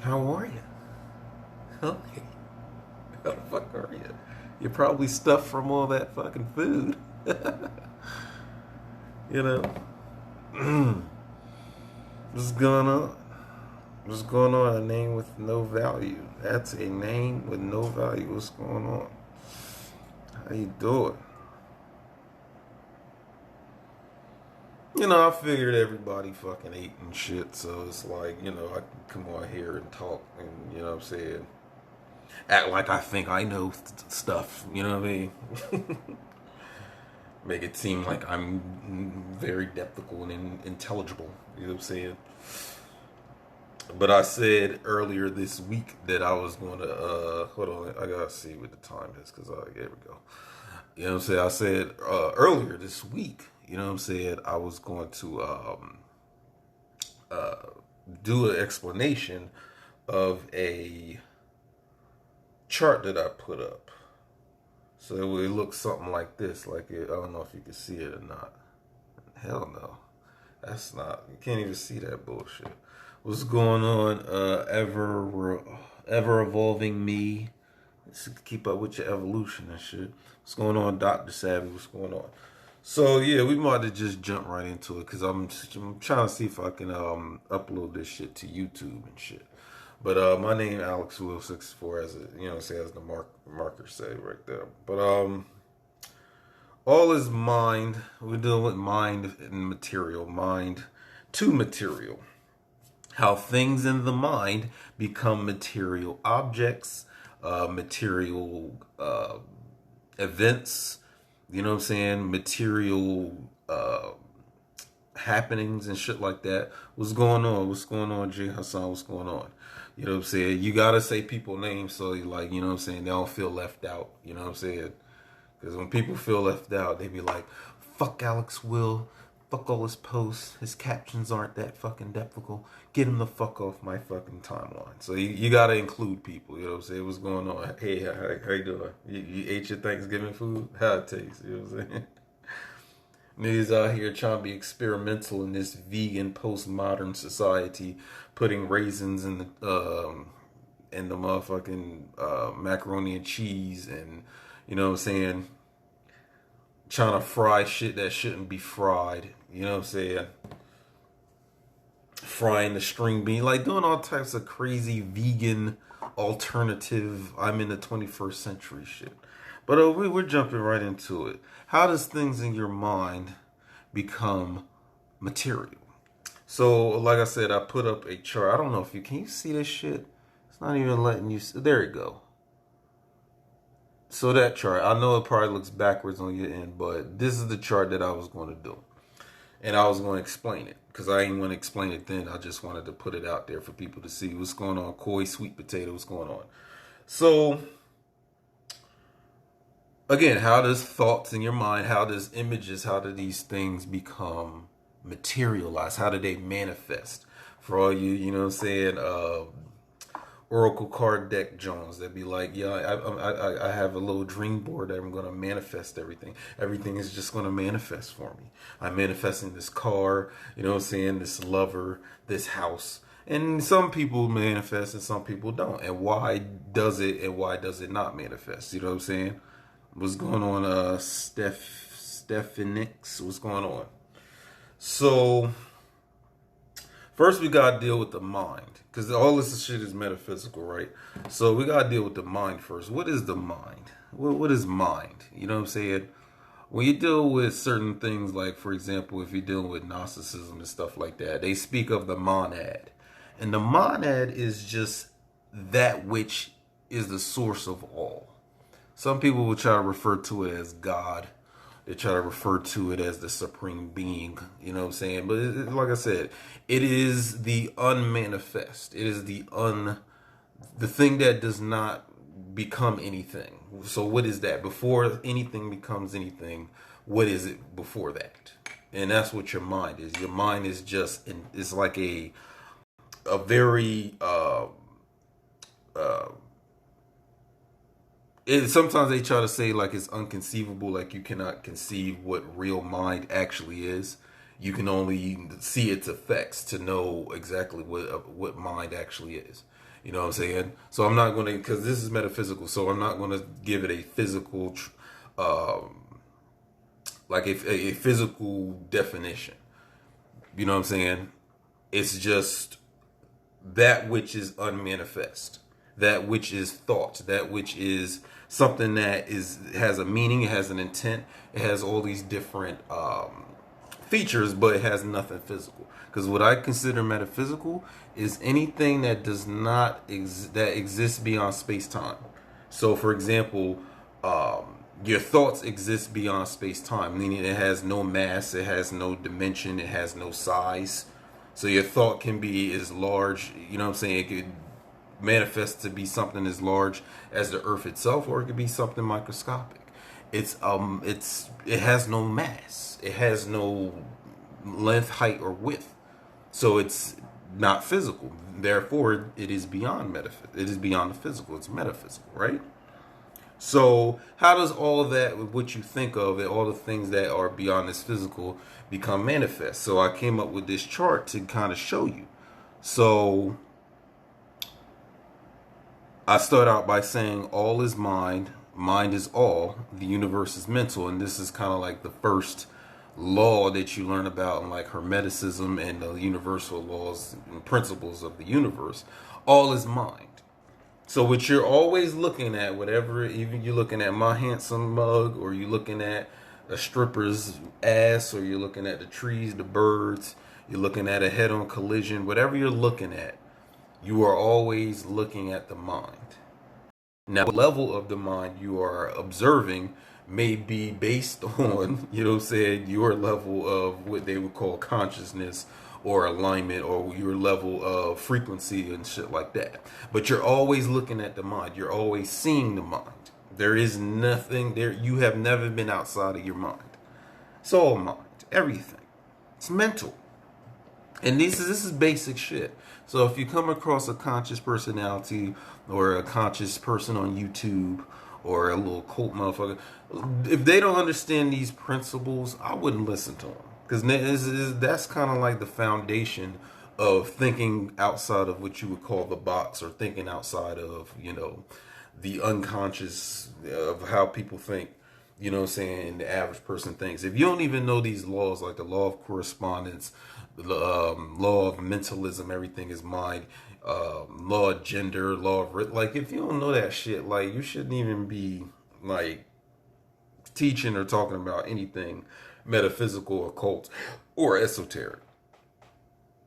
How are you? Huh? How the fuck are you? You're probably stuffed from all that fucking food. You know? What's going on? What's going on? A name with no value. That's a name with no value. What's going on? How you doing? I figured everybody fucking ate and shit, so it's like, I can come on here and talk and, what I'm saying? Act like I think I know stuff, you know what I mean? Make it seem like I'm very depthical and intelligible, you know what I'm saying? But I said earlier this week that I was going to, hold on, I gotta see what the time is, because, there we go. You know what I'm saying? I said earlier this week, you know what I'm saying, I was going to uh, do an explanation of a chart that I put up. So it looks something like this. Like I don't know if you can see it or not. Hell no. That's not. You can't even see that bullshit. What's going on? Ever evolving me. Let's keep up with your evolution and shit. What's going on, Dr. Savvy? What's going on? So yeah, we might have just jump right into it because I'm trying to see if I can upload this shit to YouTube and shit. But my name Alex Will 64 as it say as the marker say right there. But all is mind. We're dealing with mind and material, mind to material. How things in the mind become material objects, material events, you know what I'm saying? Material happenings and shit like that. What's going on? What's going on, Jay Hassan? What's going on? You know what I'm saying? You gotta say people names so you like, you know what I'm saying, they don't feel left out. You know what I'm saying? Because when people feel left out, they be like, fuck Alex Will, fuck all his posts, his captions aren't that fucking depthical. Get him the fuck off my fucking timeline. So you gotta include people, you know what I'm saying? What's going on? Hey, how you doing? You ate your Thanksgiving food? How it tastes, you know what I'm saying? Niggas out here trying to be experimental in this vegan postmodern society, putting raisins in the motherfucking macaroni and cheese, and you know what I'm saying, trying to fry shit that shouldn't be fried. You know what I'm saying? Frying the string bean, like doing all types of crazy vegan alternative. I'm in the 21st century shit. But we're jumping right into it. How does things in your mind become material? So, like I said, I put up a chart. I don't know if you can you see this shit. It's not even letting you. There you go. So that chart, I know it probably looks backwards on your end, but this is the chart that I was going to do, and I was going to explain it because I didn't want to explain it then. I just wanted to put it out there for people to see what's going on. Koi, sweet potato, what's going on? So again, how does thoughts in your mind, how does images, how do these things become materialized? How do they manifest? For all you, you know what I'm saying, Oracle card deck Jones that be like, yeah, I have a little dream board that I'm going to manifest everything. Everything is just going to manifest for me. I'm manifesting this car, you know what I'm saying, this lover, this house. And some people manifest and some people don't. And why does it and why does it not manifest? You know what I'm saying? What's going on, Stephanix? What's going on? So, first we gotta deal with the mind. Because all this shit is metaphysical, right? So we gotta deal with the mind first. What is the mind? What is mind? You know what I'm saying? When you deal with certain things, like, for example, if you're dealing with Gnosticism and stuff like that, they speak of the monad. And the monad is just that which is the source of all. Some people will try to refer to it as God. They try to refer to it as the supreme being. You know what I'm saying? But like I said, it is the unmanifest. It is the thing that does not become anything. So what is that? Before anything becomes anything, what is it before that? And that's what your mind is. Your mind is just, it's like a very sometimes they try to say like it's unconceivable, like you cannot conceive what real mind actually is. You can only see its effects to know exactly what mind actually is. You know what I'm saying? So I'm not going to, because this is metaphysical, so I'm not going to give it a physical, like a physical definition. You know what I'm saying? It's just that which is unmanifest, that which is thought, that which is something that has a meaning, it has an intent, it has all these different features, but it has nothing physical. Because what I consider metaphysical is anything that does not that exists beyond space time. So, for example, your thoughts exist beyond space time, meaning it has no mass, it has no dimension, it has no size. So your thought can be as large, you know what I'm saying? It could manifest to be something as large as the earth itself, or it could be something microscopic. It has no mass. It has no length, height, or width. So it's not physical. Therefore, it is beyond it is beyond the physical. It's metaphysical, right? So how does all of that, what you think of, and all the things that are beyond this physical, become manifest? So I came up with this chart to kind of show you. So I start out by saying all is mind, mind is all, the universe is mental, and this is kind of like the first law that you learn about in like Hermeticism and the universal laws and principles of the universe. All is mind. So what you're always looking at, whatever, even you're looking at my handsome mug, or you're looking at a stripper's ass, or you're looking at the trees, the birds, you're looking at a head-on collision, whatever you're looking at, you are always looking at the mind. Now, what level of the mind you are observing may be based on, you know what I'm saying, your level of what they would call consciousness or alignment, or your level of frequency and shit like that. But you're always looking at the mind. You're always seeing the mind. There is nothing there. You have never been outside of your mind. It's all mind. Everything. It's mental. And this is basic shit. So if you come across a conscious personality or a conscious person on YouTube or a little cult motherfucker, if they don't understand these principles, I wouldn't listen to them. Because that's kind of like the foundation of thinking outside of what you would call the box, or thinking outside of, you know, the unconscious of how people think, you know what I'm saying, the average person thinks. If you don't even know these laws, like the law of correspondence, the law of mentalism, everything is mind, law of gender, law of, like, if you don't know that shit, like, you shouldn't even be, like, teaching or talking about anything metaphysical, occult, or esoteric.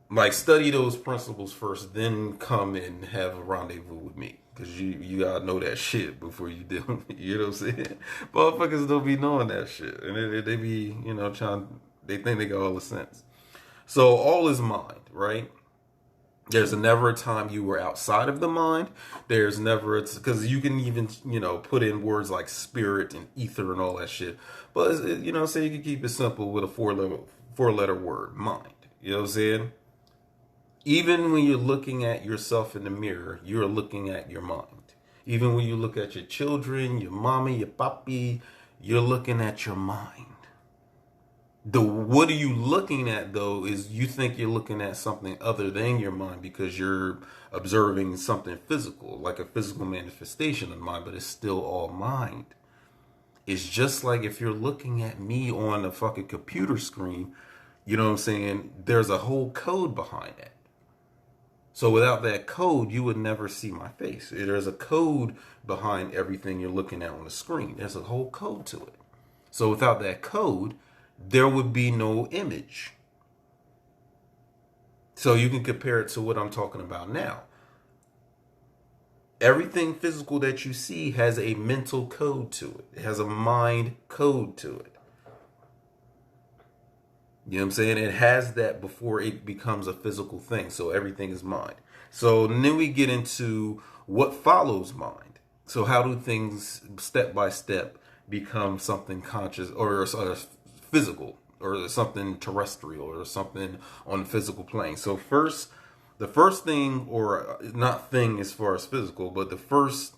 Like, study those principles first, then come and have a rendezvous with me. Because you gotta know that shit before you do. You know what I'm saying? Motherfuckers don't be knowing that shit. And they be, you know, they think they got all the sense. So all is mind, right? There's never a time you were outside of the mind. There's never, because you can even, you know, put in words like spirit and ether and all that shit. But, you know, say you can keep it simple with a four-letter word, mind. You know what I'm saying? Even when you're looking at yourself in the mirror, you're looking at your mind. Even when you look at your children, your mommy, your papi, you're looking at your mind. What are you looking at, though, is you think you're looking at something other than your mind because you're observing something physical, like a physical manifestation of mind, but it's still all mind. It's just like if you're looking at me on a fucking computer screen, you know what I'm saying? There's a whole code behind that. So without that code, you would never see my face. There's a code behind everything you're looking at on the screen. There's a whole code to it. So without that code, there would be no image. So you can compare it to what I'm talking about now. Everything physical that you see has a mental code to it. It has a mind code to it. You know what I'm saying? It has that before it becomes a physical thing. So everything is mind. So then we get into what follows mind. So how do things step by step become something conscious or physical, or something terrestrial, or something on the physical plane? So the first thing, or not thing as far as physical, but the first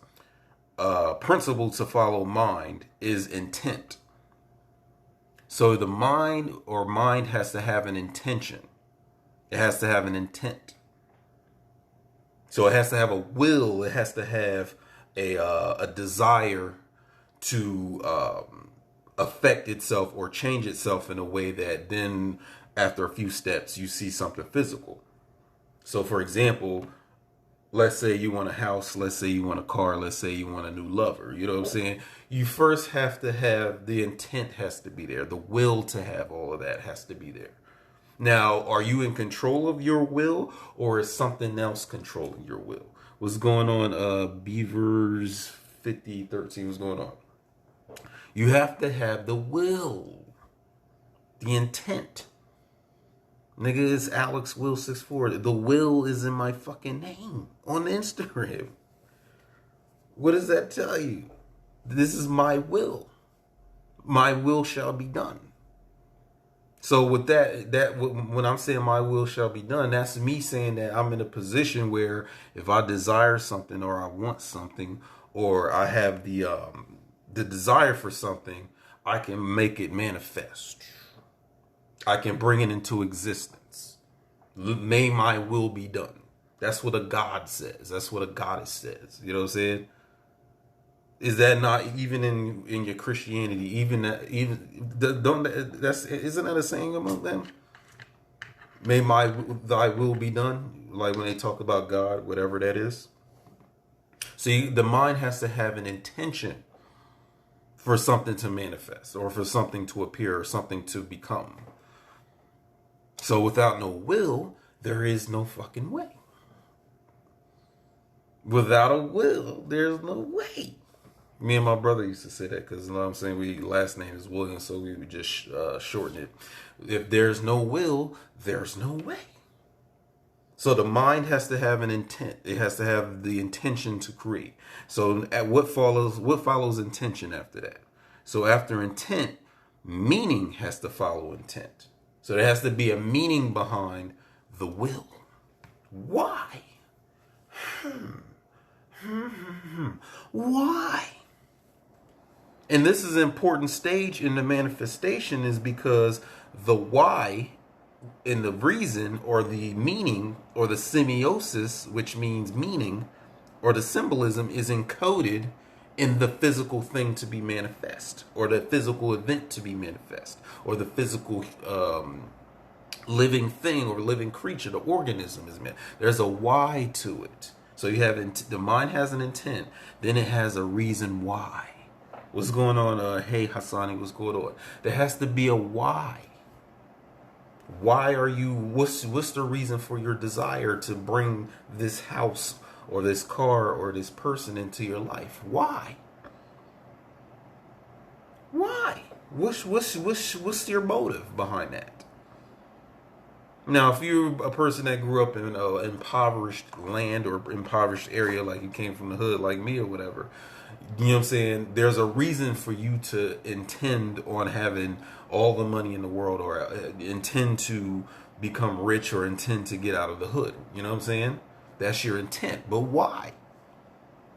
principle to follow mind is intent. So the mind has to have an intention. It has to have an intent. So it has to have a will. It has to have a desire to affect itself or change itself in a way that then, after a few steps, you see something physical. So, for example, let's say you want a house, let's say you want a car, let's say you want a new lover. You know what I'm saying? You first have to have the intent has to be there. The will to have all of that has to be there. Now, are you in control of your will, or is something else controlling your will? What's going on? Beavers 5013, what's going on? You have to have the will, the intent. Nigga, it's Alex Will 64. The will is in my fucking name on Instagram. What does that tell you? This is my will. My will shall be done. So with that when I'm saying my will shall be done, that's me saying that I'm in a position where if I desire something or I want something or I have the desire for something, I can make it manifest. I can bring it into existence. May my will be done. That's what a God says. That's what a goddess says. You know what I'm saying? Is that not even in your Christianity? Isn't that a saying among them? May thy will be done. Like when they talk about God, whatever that is. See, the mind has to have an intention for something to manifest, or for something to appear, or something to become. So without no will, there is no fucking way. Without a will, there's no way. Me and my brother used to say that because, you know what I'm saying, we last name is Williams, so we would just shorten it. If there's no will, there's no way. So the mind has to have an intent. It has to have the intention to create. So at what follows intention after that? So after intent, meaning has to follow intent. So there has to be a meaning behind the will. Why? Why? And this is an important stage in the manifestation, is because the why and the reason or the meaning or the semiosis, which means meaning, or the symbolism is encoded in the physical thing to be manifest, or the physical event to be manifest, or the physical living thing or living creature, the organism is meant. There's a why to it. So you have the mind has an intent, then it has a reason why. What's going on? Hey Hassani, what's going on? There has to be a why. Why are you? What's the reason for your desire to bring this house or this car or this person into your life? Why? Why? What's your motive behind that? Now, if you're a person that grew up in impoverished land or impoverished area, like you came from the hood like me or whatever, you know what I'm saying? There's a reason for you to intend on having all the money in the world, or intend to become rich, or intend to get out of the hood. You know what I'm saying? That's your intent. But why?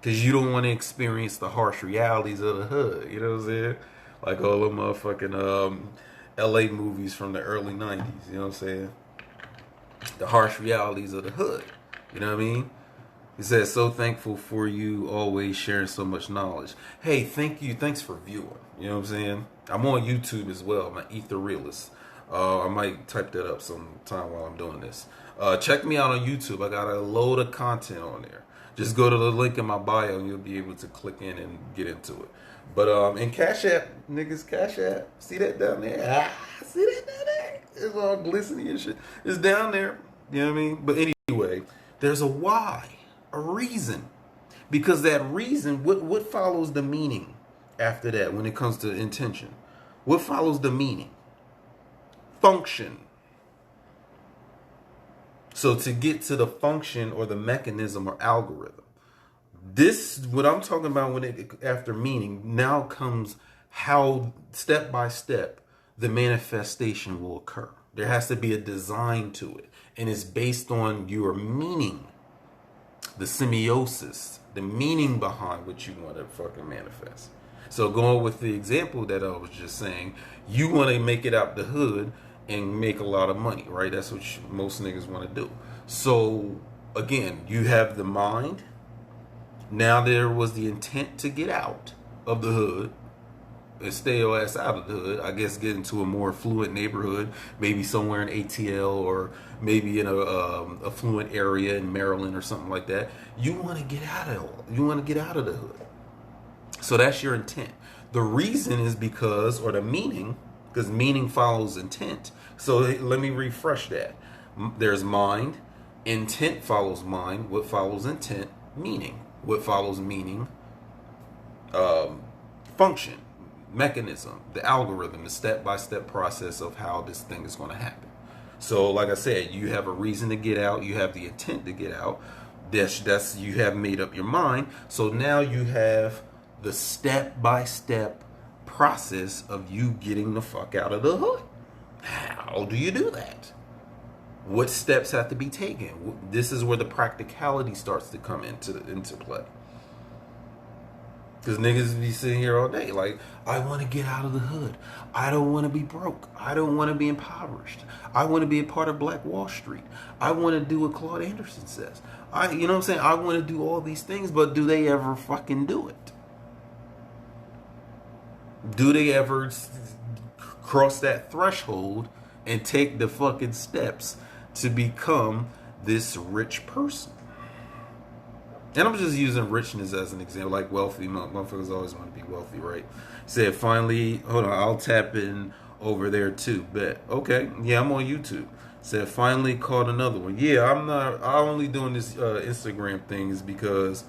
Because you don't want to experience the harsh realities of the hood. You know what I'm saying? Like all the motherfucking LA movies from the early 90s. You know what I'm saying? The harsh realities of the hood. You know what I mean? He says, so thankful for you always sharing so much knowledge. Hey, thank you. Thanks for viewing. You know what I'm saying? I'm on YouTube as well. I'm an Ether Realist. I might type that up sometime while I'm doing this. Check me out on YouTube. I got a load of content on there. Just go to the link in my bio and you'll be able to click in and get into it. But in Cashapp, niggas, Cashapp, see that down there? See that down there? It's all glistening and shit. It's down there. You know what I mean? But anyway, there's a why, a reason. Because that reason, what follows the meaning after that when it comes to intention? What follows the meaning? Function. So to get to the function or the mechanism or algorithm, this, what I'm talking about when after meaning, now comes how step by step the manifestation will occur. There has to be a design to it, and it's based on your meaning, the semiosis, the meaning behind what you want to fucking manifest. So going with the example that I was just saying, you want to make it out the hood and make a lot of money, right? That's what most niggas want to do. So again, you have the mind. Now there was the intent to get out of the hood and stay your ass out of the hood. I guess get into a more affluent neighborhood, maybe somewhere in ATL or maybe in a affluent area in Maryland or something like that. You want to get out of the hood. So that's your intent. The reason is because, or the meaning, because meaning follows intent. So let me refresh that. There's mind, intent follows mind. What follows intent? Meaning. What follows meaning? Function, mechanism, the algorithm, the step-by-step process of how this thing is going to happen. So, like I said, you have a reason to get out. You have the intent to get out. That's you have made up your mind. So now you have the step-by-step process of you getting the fuck out of the hood. How do you do that? What steps have to be taken? This is where the practicality starts to come into play. Because niggas be sitting here all day like, I want to get out of the hood. I don't want to be broke. I don't want to be impoverished. I want to be a part of Black Wall Street. I want to do what Claude Anderson says. You know what I'm saying? I want to do all these things, but do they ever fucking do it? Do they ever cross that threshold and take the fucking steps to become this rich person? And I'm just using richness as an example, like wealthy. Motherfuckers always want to be wealthy, right? Said finally, hold on, I'll tap in over there too. Bet. Okay, yeah, I'm on YouTube. Said finally caught another one. Yeah, I'm only doing this Instagram things because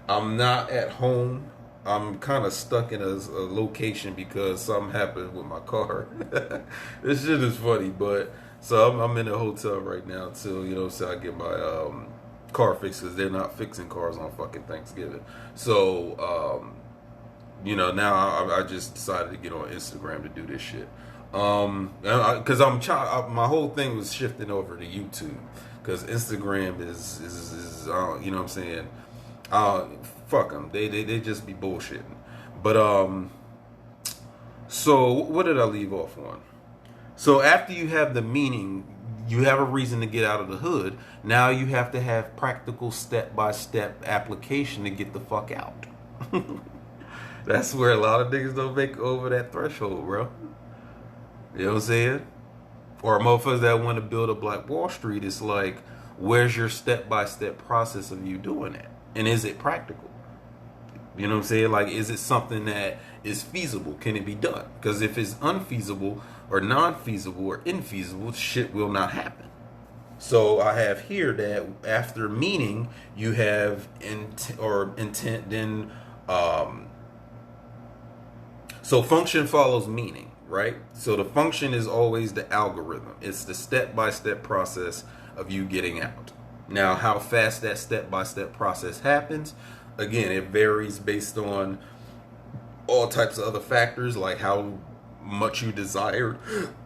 I'm not at home. I'm kind of stuck in a location because something happened with my car. This shit is funny, but so I'm in a hotel right now till so I get my car fixed because they're not fixing cars on fucking Thanksgiving. So now I just decided to get on Instagram to do this shit. Because my whole thing was shifting over to YouTube because Instagram is you know what I'm saying. Fuck them. They just be bullshitting. But so what did I leave off on? So after you have the meaning, you have a reason to get out of the hood. Now you have to have practical step-by-step application to get the fuck out. That's where a lot of niggas don't make over that threshold, bro. You know what I'm saying? Or motherfuckers that want to build a Black Wall Street, it's like, where's your step-by-step process of you doing that? And is it practical? You know what I'm saying? Like, is it something that is feasible? Can it be done? Because if it's unfeasible or non-feasible or infeasible, shit will not happen. So I have here that after meaning, you have intent, then so function follows meaning, right? So the function is always the algorithm. It's the step-by-step process of you getting out. Now, how fast that step-by-step process happens, again, it varies based on all types of other factors, like how much you desire,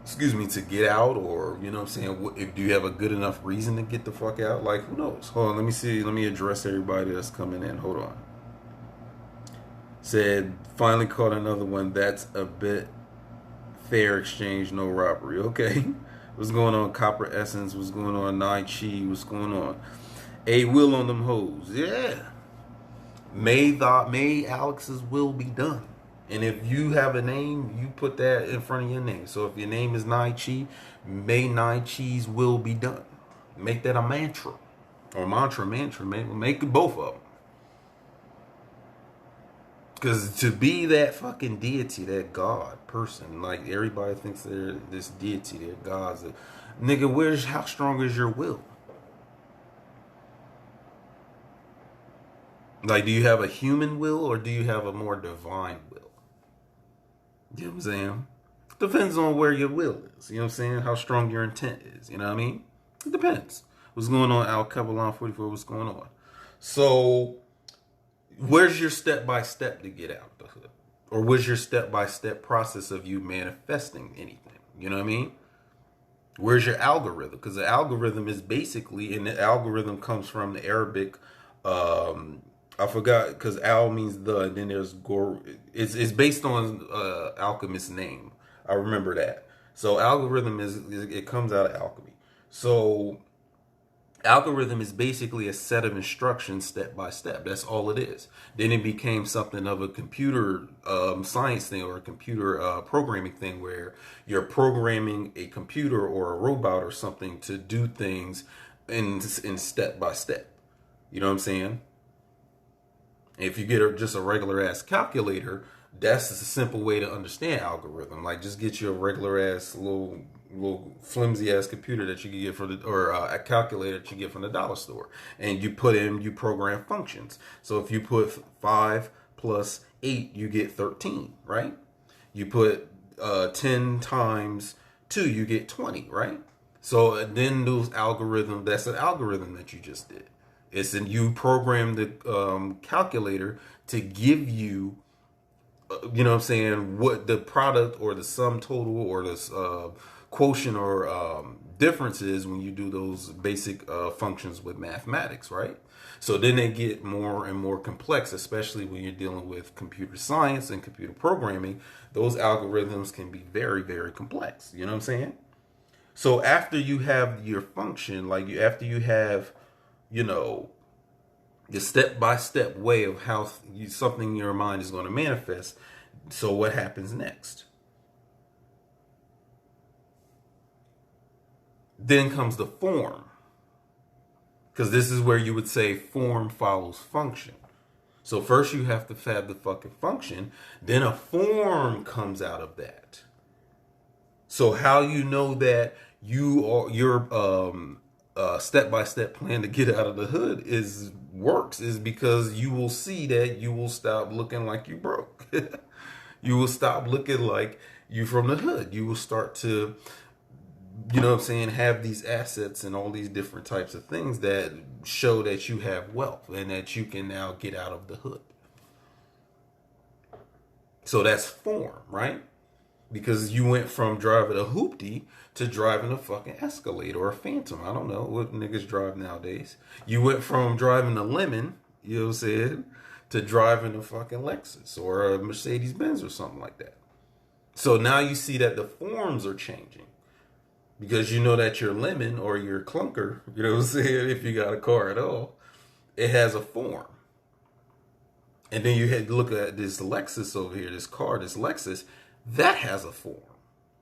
to get out, or, you know what I'm saying, if do you have a good enough reason to get the fuck out? Like, who knows? Hold on, let me see. Let me address everybody that's coming in. Hold on. Said, finally caught another one. That's a bit fair exchange, no robbery. Okay. What's going on, Copper Essence? What's going on, Nai Chi? What's going on? A will on them hoes. Yeah. May Alex's will be done. And if you have a name, you put that in front of your name. So if your name is Nai Chi, may Nai Chi's will be done. Make that a mantra. Or mantra. Make both of them. Because to be that fucking deity, that God person, like everybody thinks they're this deity, they're gods. Nigga, how strong is your will? Like, do you have a human will or do you have a more divine will? You know what I'm saying? Depends on where your will is. You know what I'm saying? How strong your intent is. You know what I mean? It depends. What's going on, Al Cavalon 44? What's going on? So, where's your step-by-step to get out the hood? Or what's your step-by-step process of you manifesting anything? You know what I mean? Where's your algorithm? Because the algorithm is basically, and the algorithm comes from the Arabic, I forgot, because al means the, and then there's gor. It's based on alchemist's name. I remember that. So algorithm it comes out of alchemy. So Algorithm is basically a set of instructions step by step. That's all it is. Then it became something of a computer science thing, or a computer programming thing, where you're programming a computer or a robot or something to do things in step by step. You know what I'm saying? If you get just a regular ass calculator, that's just a simple way to understand algorithm. Like, just get you a regular ass little flimsy ass computer that you can get from or a calculator that you get from the dollar store, and you program functions. So if you put 5 plus 8, you get 13, right? You put 10 times 2, you get 20, right? So then those algorithms, that's an algorithm that you just did. It's you program the calculator to give you, you know what I'm saying, what the product or the sum total or the quotient or difference is when you do those basic functions with mathematics, right? So then they get more and more complex, especially when you're dealing with computer science and computer programming. Those algorithms can be very, very complex. You know what I'm saying? So after you have your function, like after you have, you know, the step-by-step way of how something in your mind is going to manifest. So what happens next? Then comes the form. Because this is where you would say form follows function. So first you have to have the fucking function, then a form comes out of that. So how you know that your step-by-step plan to get out of the hood works is because you will see that you will stop looking like you broke. You will stop looking like you from the hood. You will start to, you know what I'm saying, have these assets and all these different types of things that show that you have wealth and that you can now get out of the hood. So that's form, right? Because you went from driving a hoopty to driving a fucking Escalade or a Phantom. I don't know what niggas drive nowadays. You went from driving a Lemon, you know what I'm saying, to driving a fucking Lexus or a Mercedes Benz or something like that. So now you see that the forms are changing. Because you know that your Lemon or your Clunker, you know what I'm saying, if you got a car at all, it has a form. And then you had to look at this Lexus over here, this car, this Lexus, that has a form.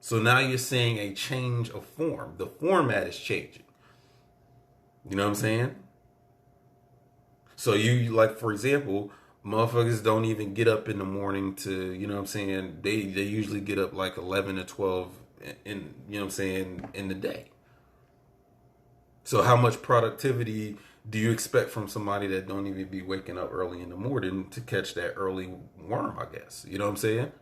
So now you're seeing a change of form. The format is changing. You know what I'm saying? So you, like, for example, motherfuckers don't even get up in the morning to, you know what I'm saying, they usually get up like 11 to 12 in, you know what I'm saying, in the day. So how much productivity do you expect from somebody that don't even be waking up early in the morning to catch that early worm, I guess? You know what I'm saying?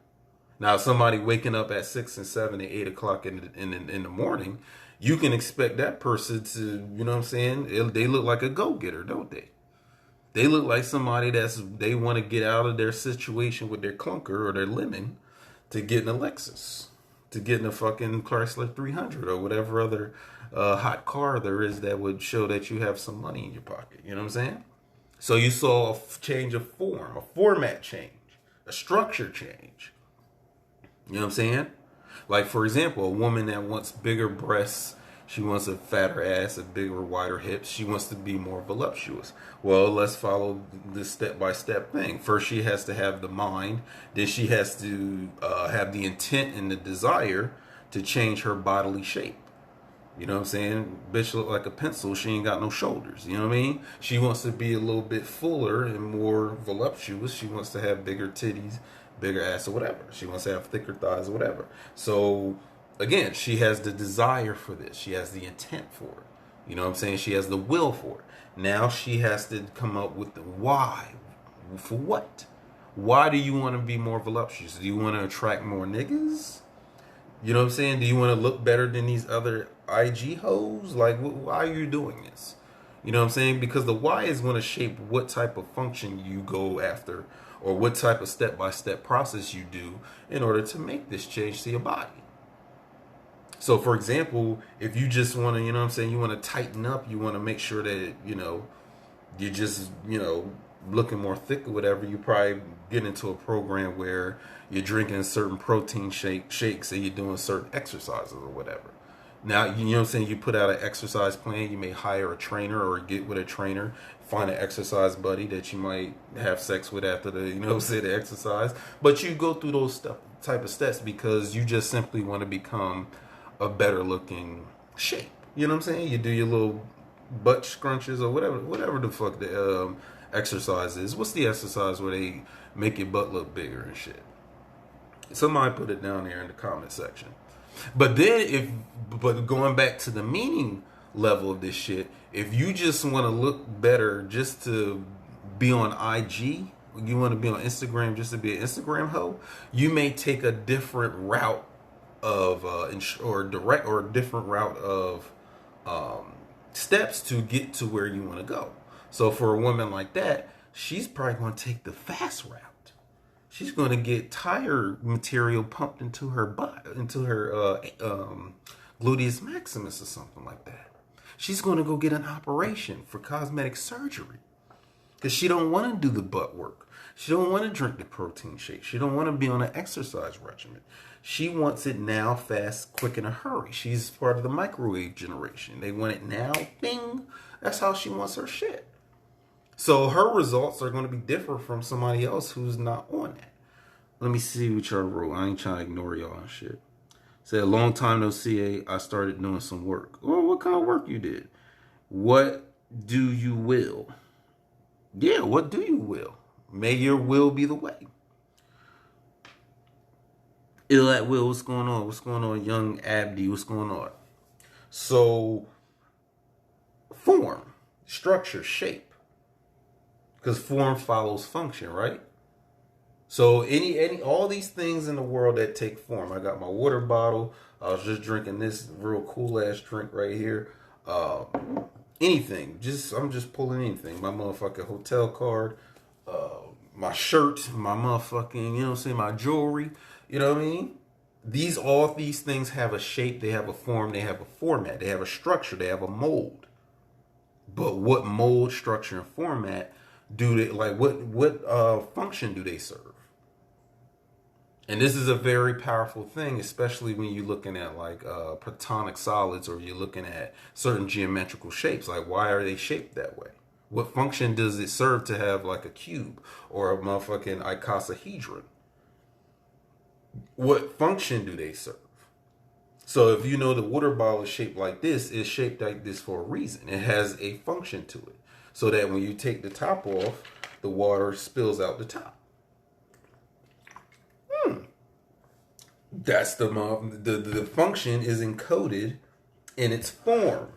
Now, somebody waking up at 6 and 7 and 8 o'clock in the morning, you can expect that person to, you know what I'm saying, they look like a go-getter, don't they? They look like somebody they want to get out of their situation with their Clunker or their Lemon to get in a Lexus, to get in a fucking Chrysler 300 or whatever other hot car there is that would show that you have some money in your pocket. You know what I'm saying? So you saw a change of form, a format change, a structure change. You know what I'm saying? Like, for example, a woman that wants bigger breasts, she wants a fatter ass, a bigger, wider hips, she wants to be more voluptuous. Well, let's follow this step-by-step thing. First, she has to have the mind. Then she has to have the intent and the desire to change her bodily shape. You know what I'm saying? Bitch look like a pencil. She ain't got no shoulders. You know what I mean? She wants to be a little bit fuller and more voluptuous. She wants to have bigger titties, bigger ass, or whatever. She wants to have thicker thighs or whatever. So, again, she has the desire for this. She has the intent for it. You know what I'm saying? She has the will for it. Now she has to come up with the why. For what? Why do you want to be more voluptuous? Do you want to attract more niggas? You know what I'm saying? Do you want to look better than these other IG hoes? Like, why are you doing this? You know what I'm saying? Because the why is going to shape what type of function you go after or what type of step-by-step process you do in order to make this change to your body. So, for example, if you just want to, you know what I'm saying, you want to tighten up, you want to make sure that, you know, you're just, you know, looking more thick or whatever, you probably get into a program where you're drinking certain protein shakes and you're doing certain exercises or whatever. Now, you know what I'm saying? You put out an exercise plan. You may hire a trainer or get with a trainer. Find an exercise buddy that you might have sex with after the, you know what I'm saying, the exercise. But you go through those type of steps because you just simply want to become a better looking shape. You know what I'm saying? You do your little butt scrunches or whatever the fuck the exercise is. What's the exercise where they make your butt look bigger and shit? Somebody put it down there in the comment section. But then but going back to the meaning level of this shit, if you just want to look better just to be on IG, you want to be on Instagram just to be an Instagram hoe, you may take a different route of or a different route of steps to get to where you want to go. So for a woman like that, she's probably going to take the fast route. She's going to get tire material pumped into her butt, into her gluteus maximus or something like that. She's going to go get an operation for cosmetic surgery because she don't want to do the butt work. She don't want to drink the protein shake. She don't want to be on an exercise regimen. She wants it now, fast, quick, in a hurry. She's part of the microwave generation. They want it now, bing. That's how she wants her shit. So her results are going to be different from somebody else who's not on that. Let me see what y'all wrote. I ain't trying to ignore y'all and shit. Said, a long time no see, I started doing some work. Well, what kind of work you did? What do you will? Yeah, what do you will? May your will be the way. Ill at will, what's going on? What's going on, young Abdi? What's going on? So, form, structure, shape. Because form follows function, right? So all these things in the world that take form. I got my water bottle. I was just drinking this real cool ass drink right here. Anything. I'm just pulling anything. My motherfucking hotel card, my shirt, my motherfucking, you know what I'm saying, my jewelry. You know what I mean? All these things have a shape, they have a form, they have a format, they have a structure, they have a mold. But what mold, structure, and format do they, like, what function do they serve? And this is a very powerful thing, especially when you're looking at like platonic solids, or you're looking at certain geometrical shapes. Like, why are they shaped that way? What function does it serve to have like a cube or a motherfucking icosahedron? What function do they serve? So if you know the water bottle is shaped like this, it's shaped like this for a reason. It has a function to it. So that when you take the top off, the water spills out the top. That's the function is encoded in its form.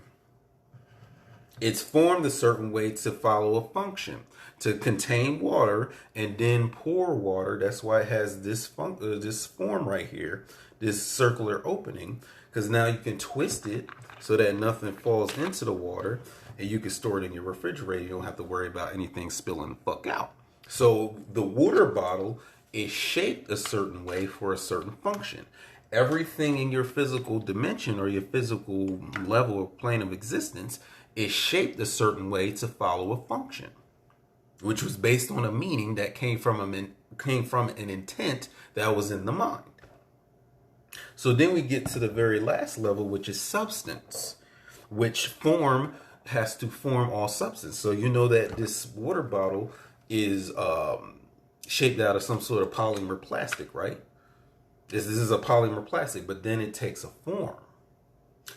It's formed a certain way to follow a function, to contain water and then pour water. That's why it has this form right here, this circular opening, because now you can twist it so that nothing falls into the water, and you can store it in your refrigerator. You don't have to worry about anything spilling the fuck out. So the water bottle is shaped a certain way for a certain function. Everything in your physical dimension or your physical level or plane of existence is shaped a certain way to follow a function, which was based on a meaning that came from an intent that was in the mind. So then we get to the very last level, which is substance, which form has to form all substance. So you know that this water bottle is shaped out of some sort of polymer plastic, right? This is a polymer plastic, but then it takes a form.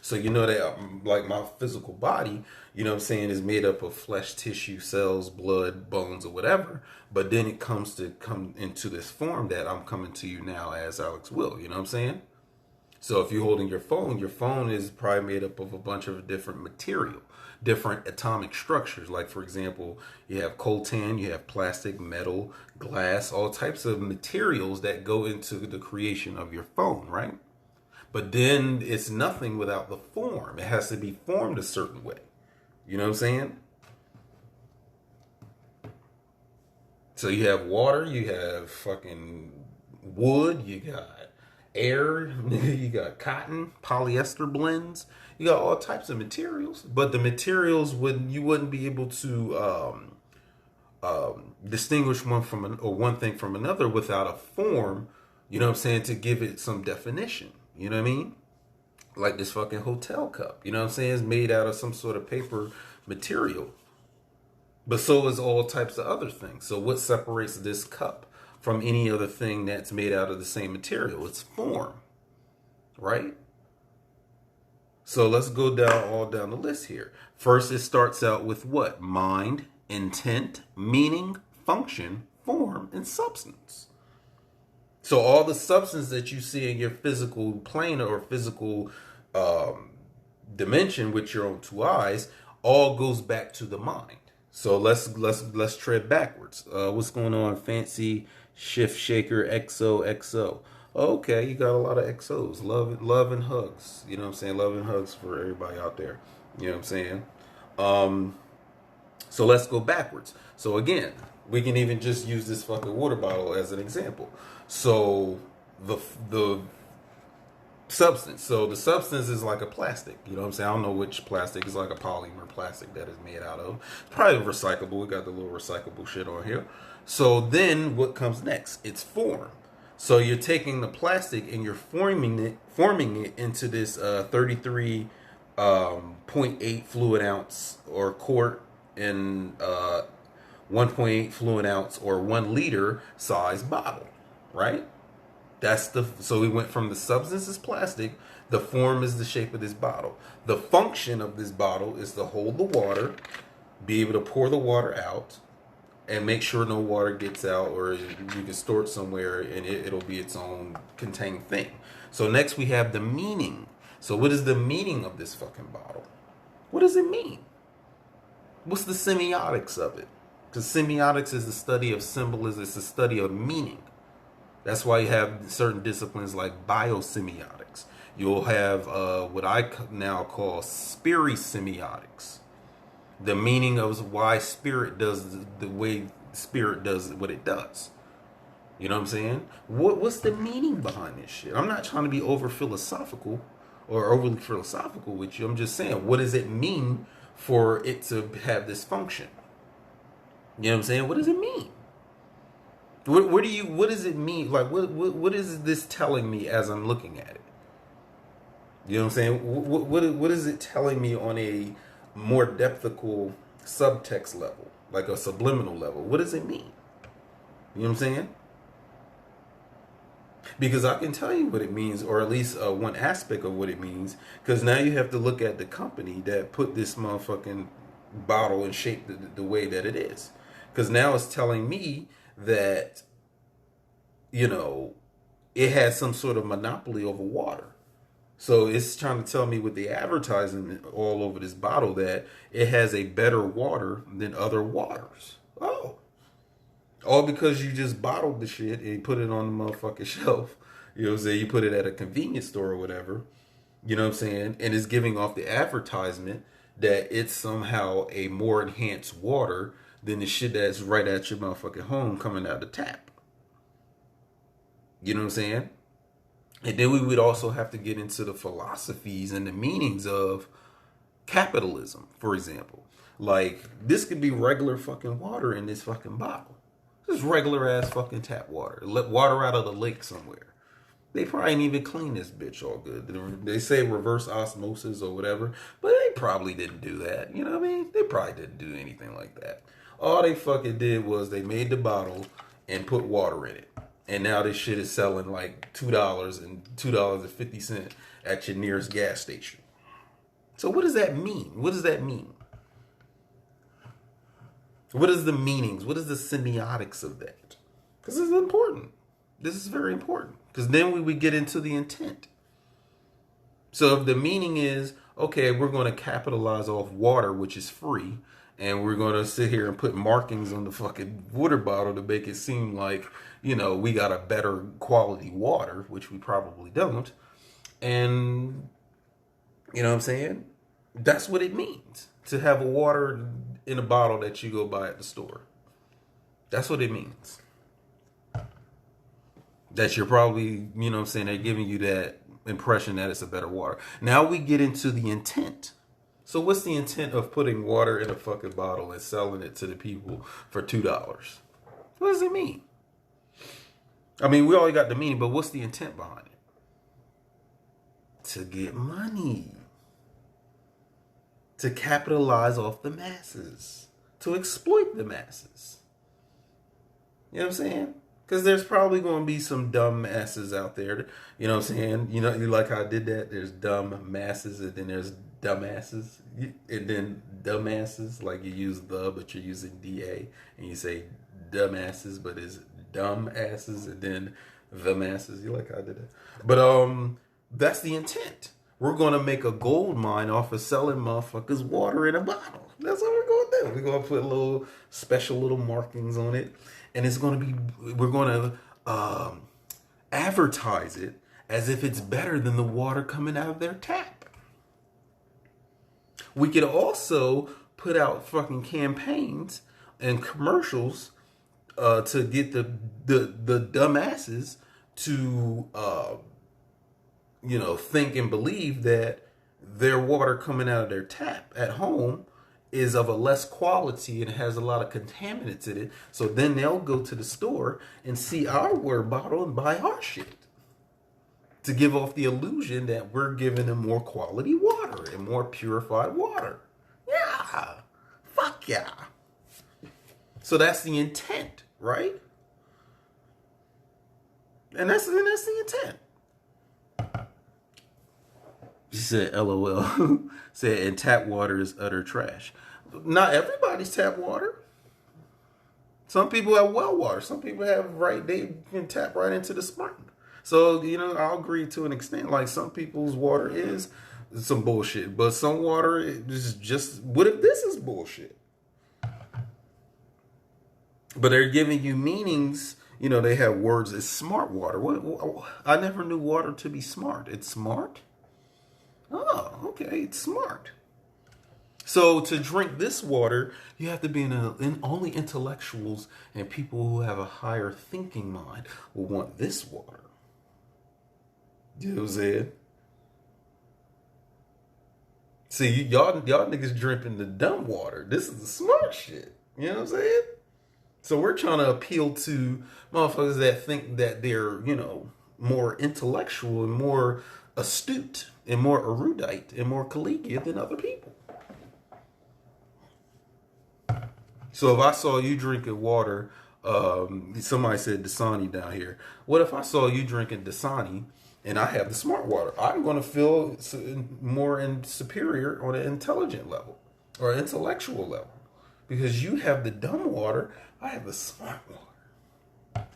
So you know that like my physical body, you know what I'm saying, is made up of flesh, tissue, cells, blood, bones, or whatever. But then it come into this form that I'm coming to you now as Alex Will, you know what I'm saying? So if you're holding your phone is probably made up of a bunch of different material, different atomic structures. Like, for example, you have coltan, you have plastic, metal, glass, all types of materials that go into the creation of your phone, right? But then it's nothing without the form. It has to be formed a certain way. You know what I'm saying? So you have water, you have fucking wood, you got air, you got cotton, polyester blends, you got all types of materials. But the materials you wouldn't be able to distinguish one thing from another without a form, you know what I'm saying, to give it some definition. You know what I mean? like this fucking hotel cup. You know what I'm saying? It's made out of some sort of paper material. But so is all types of other things. So what separates this cup from any other thing that's made out of the same material? It's form, right? So let's go down the list here. First, it starts out with what? Mind, intent, meaning, function, form, and substance. So all the substance that you see in your physical plane or physical dimension with your own two eyes all goes back to the mind. So let's tread backwards. What's going on? Fancy Shift Shaker XOXO. Okay, you got a lot of XOs. Love and hugs. You know what I'm saying? Love and hugs for everybody out there. You know what I'm saying? So let's go backwards. So again, we can even just use this fucking water bottle as an example. So the substance. So the substance is like a plastic. You know what I'm saying? I don't know which plastic. It's like a polymer plastic that is made out of. Probably recyclable. We got the little recyclable shit on here. So then what comes next? It's form. So you're taking the plastic and you're forming it into this 33.8 fluid ounce or quart in 1.8 fluid ounce or 1 liter size bottle, right? So we went from the substance is plastic, the form is the shape of this bottle. The function of this bottle is to hold the water, be able to pour the water out, and make sure no water gets out, or you can store it somewhere and it'll be its own contained thing. So next we have the meaning. So what is the meaning of this fucking bottle? What does it mean? What's the semiotics of it? Because semiotics is the study of symbolism, it's the study of meaning. That's why you have certain disciplines like biosemiotics. You'll have what I now call spirisemiotics. The meaning of why spirit does the way spirit does what it does. You know what I'm saying? What's the meaning behind this shit? I'm not trying to be overly philosophical with you. I'm just saying, what does it mean for it to have this function? You know what I'm saying? What does it mean? What does it mean? Like, what is this telling me as I'm looking at it? You know what I'm saying? What is it telling me on a more depthical subtext level, like a subliminal level? What does it mean? You know what I'm saying? Because I can tell you what it means, or at least one aspect of what it means, because now you have to look at the company that put this motherfucking bottle and shaped the way that it is. Because now it's telling me that, you know, it has some sort of monopoly over water. So it's trying to tell me with the advertising all over this bottle that it has a better water than other waters. Oh. All because you just bottled the shit and you put it on the motherfucking shelf. You know what I'm saying? You put it at a convenience store or whatever. You know what I'm saying? And it's giving off the advertisement that it's somehow a more enhanced water than the shit that's right at your motherfucking home coming out the tap. You know what I'm saying? And then we would also have to get into the philosophies and the meanings of capitalism, for example. Like, this could be regular fucking water in this fucking bottle. Just regular ass fucking tap water. Let water out of the lake somewhere. They probably ain't even clean this bitch all good. They say reverse osmosis or whatever, but they probably didn't do that. You know what I mean? They probably didn't do anything like that. All they fucking did was they made the bottle and put water in it. And now this shit is selling like $2 and $2.50 at your nearest gas station. So what does that mean? What does that mean? What is the meanings? What is the semiotics of that? Because this is important. This is very important. Because then we would get into the intent. So if the meaning is, okay, we're going to capitalize off water, which is free, and we're going to sit here and put markings on the fucking water bottle to make it seem like, you know, we got a better quality water, which we probably don't. And, you know what I'm saying? That's what it means to have a water in a bottle that you go buy at the store. That's what it means. That you're probably, you know what I'm saying, they're giving you that impression that it's a better water. Now we get into the intent. So what's the intent of putting water in a fucking bottle and selling it to the people for $2? What does it mean? I mean, we already got the meaning, but what's the intent behind it? to get money, to capitalize off the masses, to exploit the masses. You know what I'm saying? Because there's probably going to be some dumb masses out there. You know what I'm saying? You know, you like how I did that? There's dumb masses, and then there's dumbasses. And then dumbasses, like you use the, but you're using DA. And you say dumbasses, but it's dumb asses, and then the masses. You like how I did that? But that's the intent. We're going to make a gold mine off of selling motherfuckers water in a bottle. That's what we're going to do. We're going to put little special little markings on it. And it's going to be, we're going to advertise it as if it's better than the water coming out of their tap. We could also put out fucking campaigns and commercials to get the dumbasses to, think and believe that their water coming out of their tap at home is of a less quality and has a lot of contaminants in it. So then they'll go to the store and see our water bottle and buy our shit to give off the illusion that we're giving them more quality water and more purified water. Yeah. Fuck yeah. So that's the intent, right? And that's the intent. She said, LOL. Said, and tap water is utter trash. Not everybody's tap water. Some people have well water. Some people they can tap right into the spring. So, I'll agree to an extent. Like, some people's water is some bullshit. But some water is just, what if this is bullshit? But they're giving you meanings. They have words as smart water. I never knew water to be smart. It's smart? Oh, okay. It's smart. So to drink this water, you have to be only intellectuals and people who have a higher thinking mind will want this water. You know what I'm saying? See, y'all niggas drinking the dumb water. This is the smart shit. You know what I'm saying? So we're trying to appeal to motherfuckers that think that they're, more intellectual and more astute and more erudite and more collegiate than other people. So if I saw you drinking water, somebody said Dasani down here. What if I saw you drinking Dasani and I have the smart water? I'm going to feel more superior on an intelligent level or intellectual level. Because you have the dumb water, I have the smart water.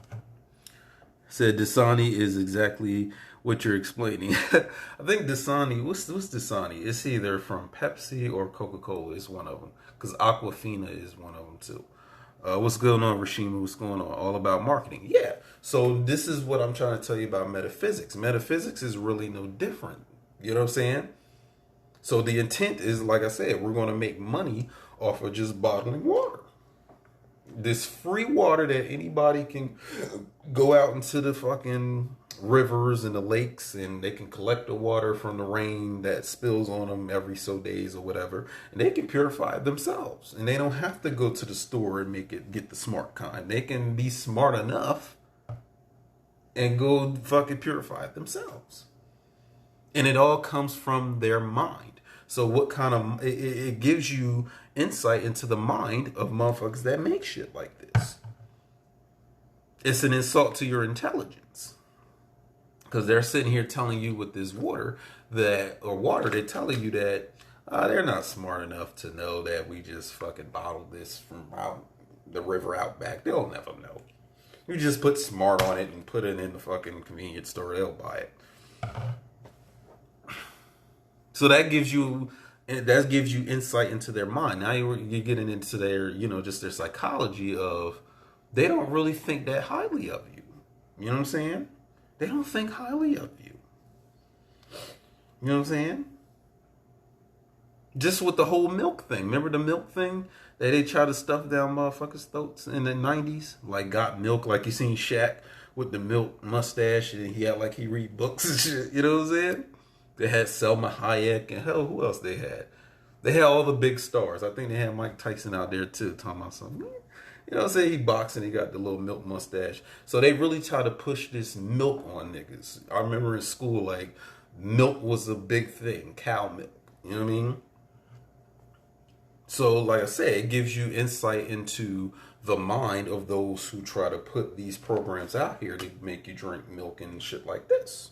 Said Dasani is exactly what you're explaining. I think Dasani, what's Dasani? It's either from Pepsi or Coca-Cola. It's one of them. Because Aquafina is one of them too. What's going on, Rashima? What's going on? All about marketing. Yeah. So this is what I'm trying to tell you about metaphysics. Metaphysics is really no different. You know what I'm saying? So the intent is, like I said, we're going to make money off of just bottling water. This free water that anybody can go out into the fucking rivers and the lakes and they can collect the water from the rain that spills on them every so days or whatever, and they can purify it themselves, and they don't have to go to the store and get the smart kind. They can be smart enough and go fucking purify it themselves, and it all comes from their mind. So what kind of it gives you insight into the mind of motherfuckers that make shit like this. It's an insult to your intelligence. Because they're sitting here telling you with this water, they're telling you that they're not smart enough to know that we just fucking bottled this from out the river out back. They'll never know. You just put smart on it and put it in the fucking convenience store, they'll buy it. So that gives you insight into their mind. Now you're getting into their, just their psychology of they don't really think that highly of you. You know what I'm saying? They don't think highly of you. You know what I'm saying? Just with the whole milk thing. Remember the milk thing that they try to stuff down motherfuckers' throats in the 90s? Like got milk, like you seen Shaq with the milk mustache and he had like he read books and shit. You know what I'm saying? They had Selma Hayek and hell, who else they had? They had all the big stars. I think they had Mike Tyson out there too, talking about something. You know what I'm saying? He boxing, he got the little milk mustache. So they really try to push this milk on niggas. I remember in school, like, Milk was a big thing, cow milk. You know what I mean? So, like I said, it gives you insight into the mind of those who try to put these programs out here to make you drink milk and shit like this.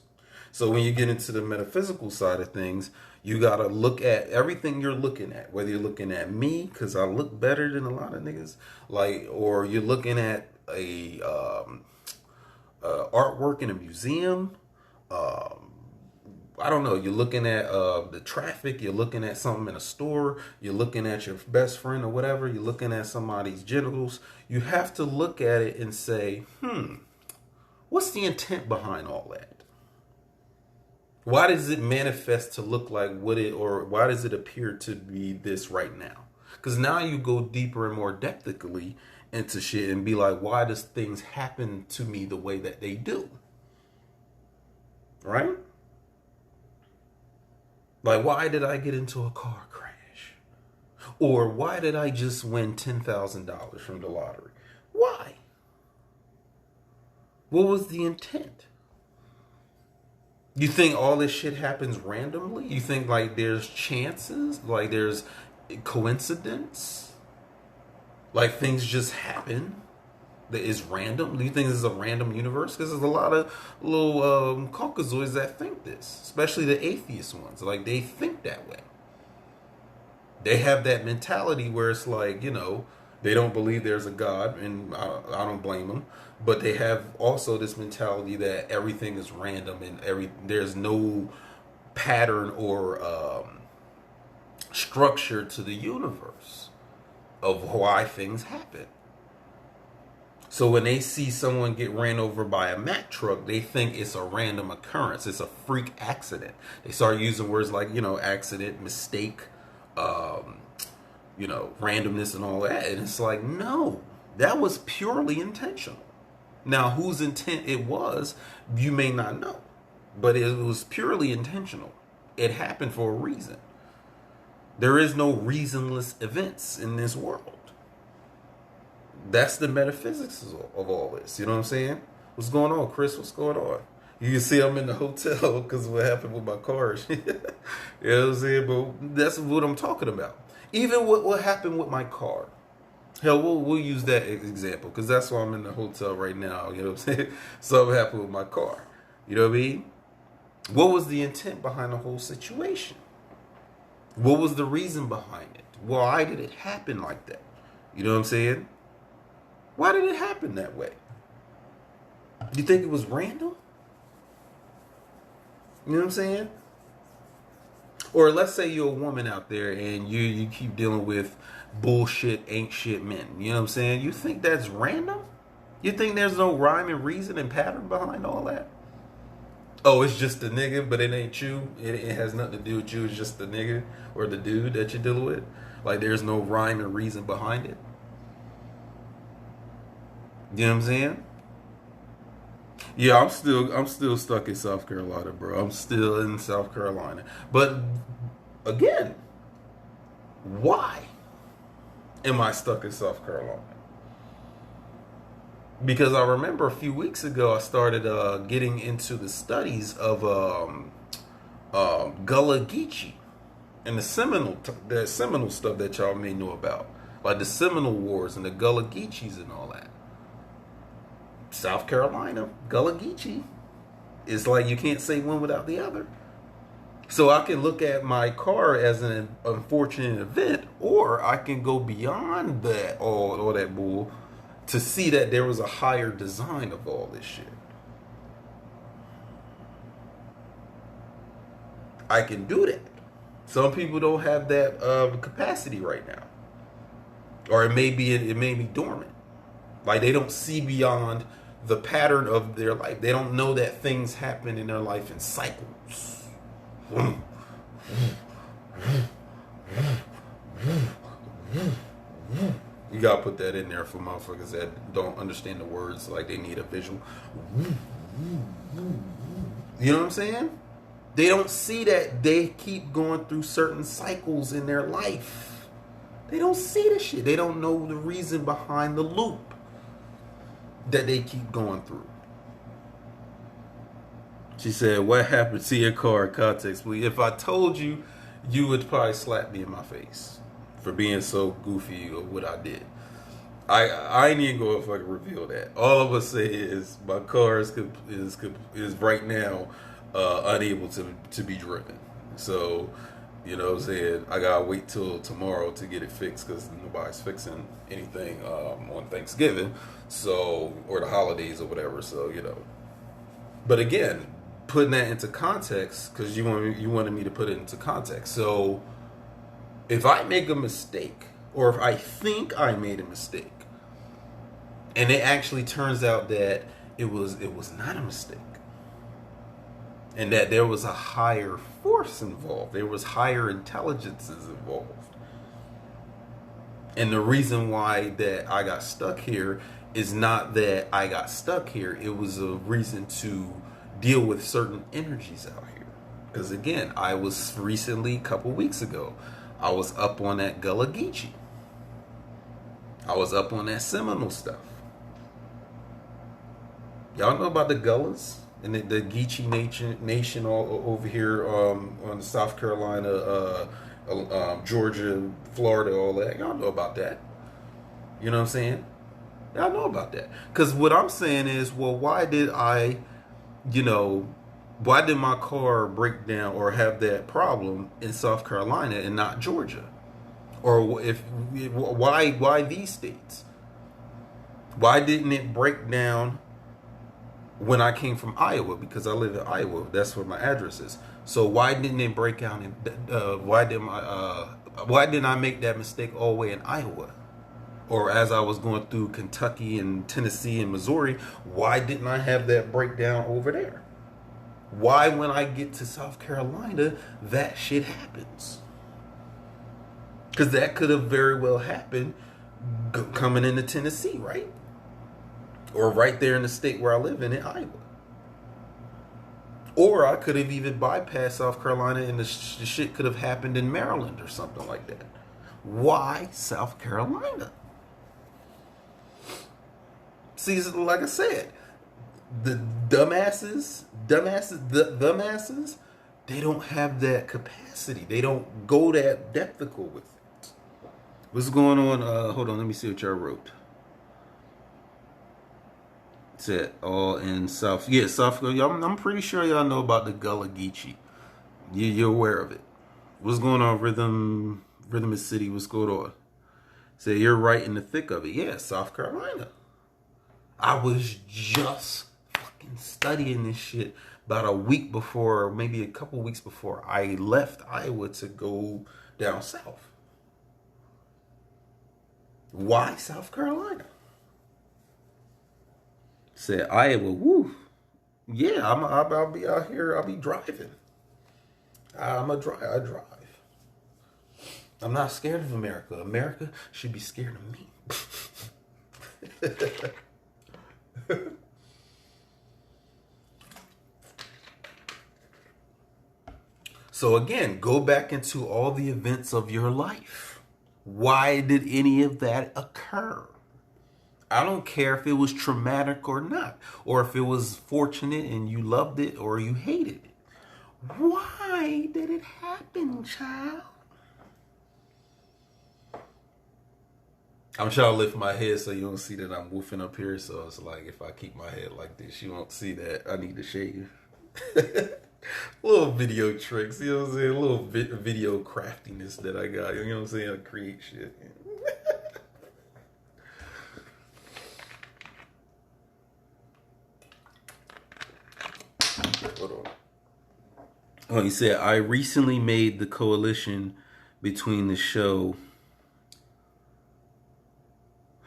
So when you get into the metaphysical side of things, you gotta look at everything you're looking at. Whether you're looking at me, because I look better than a lot of niggas, like, or you're looking at a artwork in a museum. I don't know. You're looking at the traffic. You're looking at something in a store. You're looking at your best friend or whatever. You're looking at somebody's genitals. You have to look at it and say, what's the intent behind all that? Why does it manifest to look like what it, or why does it appear to be this right now? Because now you go deeper and more depthically into shit and be like, why does things happen to me the way that they do? Right? Like, why did I get into a car crash? Or why did I just win $10,000 from the lottery? Why? What was the intent? You think all this shit happens randomly? You think like there's chances? Like there's coincidence? Like things just happen? That is random? Do you think this is a random universe? Because there's a lot of little Caucasoids that think this, especially the atheist ones. Like they think that way. They have that mentality where it's like, you know, they don't believe there's a God, and I don't blame them. But they have also this mentality that everything is random and there's no pattern or structure to the universe of why things happen. So when they see someone get ran over by a Mack truck, they think it's a random occurrence. It's a freak accident. They start using words like, you know, accident, mistake, you know, randomness and all that. And it's like, no, that was purely intentional. Now, whose intent it was, you may not know. But it was purely intentional. It happened for a reason. There is no reasonless events in this world. That's the metaphysics of all this. You know what I'm saying? What's going on, Chris? What's going on? You can see I'm in the hotel because of what happened with my car. You know what I'm saying? But that's what I'm talking about. Even what happened with my car. Hell, we'll use that example because that's why I'm in the hotel right now. You know what I'm saying? Something happened with my car. You know what I mean? What was the intent behind the whole situation? What was the reason behind it? Why did it happen like that? You know what I'm saying? Why did it happen that way? Do you think it was random? You know what I'm saying? Or let's say you're a woman out there and you keep dealing with bullshit, ain't shit men. You know what I'm saying? You think that's random? You think there's no rhyme and reason and pattern behind all that? Oh, it's just the nigga, but it ain't you. It has nothing to do with you. It's just the nigga or the dude that you're dealing with. Like there's no rhyme and reason behind it. You know what I'm saying? Yeah, I'm still stuck in South Carolina, bro. I'm still in South Carolina. But again, why am I stuck in South Carolina? Because I remember a few weeks ago I started getting into the studies of Gullah Geechee and the Seminole stuff that y'all may know about, like the Seminole Wars and the Gullah Geechees and all that. South Carolina, Gullah Geechee. It's like you can't say one without the other. So I can look at my car as an unfortunate event, or I can go beyond that, all that bull, to see that there was a higher design of all this shit. I can do that. Some people don't have that capacity right now, or it may be dormant. Like they don't see beyond the pattern of their life. They don't know that things happen in their life in cycles. You gotta put that in there for motherfuckers that don't understand the words, like they need a visual. You know what I'm saying? They don't see that they keep going through certain cycles in their life. They don't see the shit. They don't know the reason behind the loop that they keep going through. She said, "What happened to your car? Context, please." If I told you, you would probably slap me in my face for being so goofy or what I did. I ain't even going to fucking reveal that. All I'm gonna say is my car is right now unable to be driven. So, you know what I'm saying, I gotta wait till tomorrow to get it fixed because nobody's fixing anything on Thanksgiving, so, or the holidays or whatever. So, you know. But again, putting that into context, because you wanted me to put it into context. So, if I make a mistake, or if I think I made a mistake, and it actually turns out that it was not a mistake, and that there was a higher force involved, there was higher intelligences involved, and the reason why that I got stuck here is not that I got stuck here, it was a reason to deal with certain energies out here. Because again, I was recently, a couple weeks ago, I was up on that Gullah Geechee. I was up on that Seminole stuff. Y'all know about the Gullahs and the Geechee nation all over here on South Carolina, Georgia, Florida, all that. Y'all know about that. You know what I'm saying? Y'all know about that. Because what I'm saying is, well, why did why did my car break down or have that problem in South Carolina and not Georgia? Or why these states? Why didn't it break down when I came from Iowa? Because I live in Iowa. That's where my address is. So why didn't it break down? Why didn't I make that mistake all the way in Iowa? Or as I was going through Kentucky and Tennessee and Missouri, why didn't I have that breakdown over there? Why, when I get to South Carolina, that shit happens? Because that could have very well happened coming into Tennessee, right? Or right there in the state where I live in Iowa. Or I could have even bypassed South Carolina and the shit could have happened in Maryland or something like that. Why South Carolina? See, like I said, the masses, they don't have that capacity. They don't go that depthical with it. What's going on? Hold on, let me see what y'all wrote. It said all in South. Yeah, South. I'm pretty sure y'all know about the Gullah Geechee. You're aware of it. What's going on, Rhythm is City? What's going on? Say you're right in the thick of it. Yeah, South Carolina. I was just fucking studying this shit about a week before, maybe a couple weeks before I left Iowa to go down south. Why South Carolina? Said Iowa, woo. Yeah, I'll be out here. I'll be driving. I drive. I'm not scared of America. America should be scared of me. So again, go back into all the events of your life. Why did any of that occur? I don't care if it was traumatic or not, or if it was fortunate and you loved it or you hated it. Why did it happen, child? I'm trying to lift my head so you don't see that I'm woofing up here. So it's like if I keep my head like this, you won't see that I need to shave. Little video tricks, you know what I'm saying? A little video craftiness that I got. You know what I'm saying? I create shit. Hold on. Oh, he said, I recently made the coalition between the show.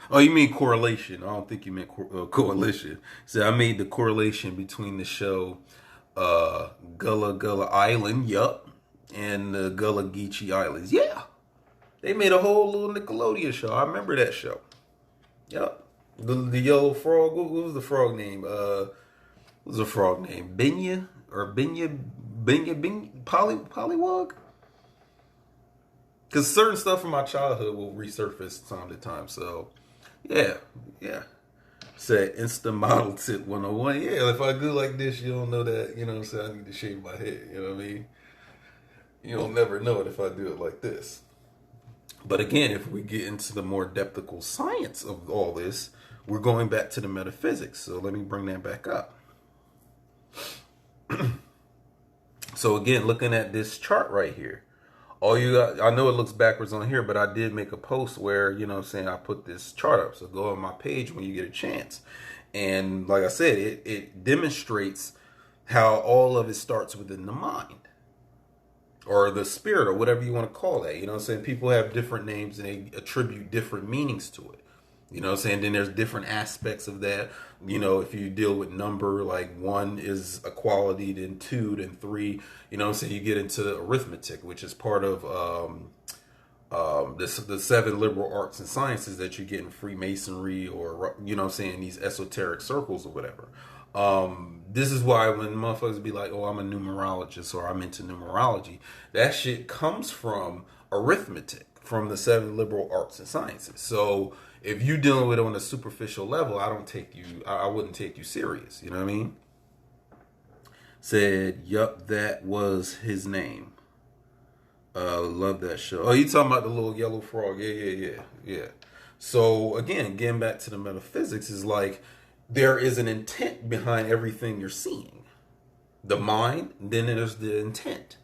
Oh, you mean correlation. I don't think you meant coalition. So I made the correlation between the show Gullah Island, yup, and the Gullah Geechee Islands. Yeah. They made a whole little Nickelodeon show. I remember that show. Yup. The yellow frog. What was the frog name? What was the frog name? Benya? Or Benya Pollywog? Because certain stuff from my childhood will resurface time to time. So, yeah. Said Insta Model Tip 101. Yeah, if I go like this, you don't know that, you know what I'm saying? I need to shave my head, you know what I mean? You'll never know it if I do it like this. But again, if we get into the more depthical science of all this, we're going back to the metaphysics. So let me bring that back up. So again, looking at this chart right here, all you got, I know it looks backwards on here, but I did make a post where, you know what I'm saying, I put this chart up. So go on my page when you get a chance. And like I said, it demonstrates how all of it starts within the mind or the spirit or whatever you want to call that. You know what I'm saying? People have different names and they attribute different meanings to it. You know what I'm saying? Then there's different aspects of that. You know, if you deal with number, like 1 is a quality, then 2, then 3. You know what I'm saying? You get into arithmetic, which is part of the 7 liberal arts and sciences that you get in Freemasonry or, you know what I'm saying, these esoteric circles or whatever. This is why when motherfuckers be like, oh, I'm a numerologist or I'm into numerology, that shit comes from arithmetic, from the 7 liberal arts and sciences. So if you dealing with it on a superficial level, I wouldn't take you serious. You know what I mean? Said, yup, that was his name. Love that show. Oh, you talking about the little yellow frog? Yeah. So again, getting back to the metaphysics is like there is an intent behind everything you're seeing. The mind, then there's the intent.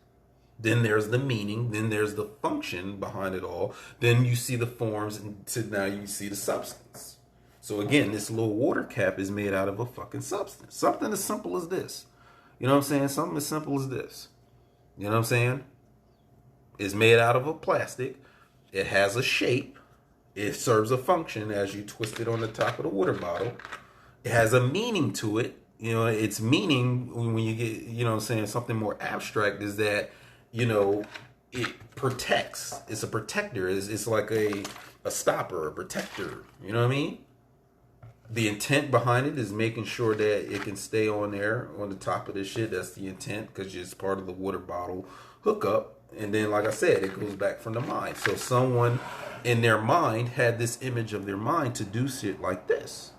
Then there's the meaning, then there's the function behind it all. Then you see the forms, and now you see the substance. So again, this little water cap is made out of a fucking substance. Something as simple as this. You know what I'm saying? Something as simple as this. You know what I'm saying? It's made out of a plastic. It has a shape. It serves a function as you twist it on the top of the water bottle. It has a meaning to it. You know, its meaning when you get, you know what I'm saying, something more abstract is that, you know, it protects. It's a protector. It's like a stopper, a protector. You know what I mean? The intent behind it is making sure that it can stay on there on the top of this shit. That's the intent because it's part of the water bottle hookup. And then, like I said, it goes back from the mind. So someone in their mind had this image of their mind to do shit like this.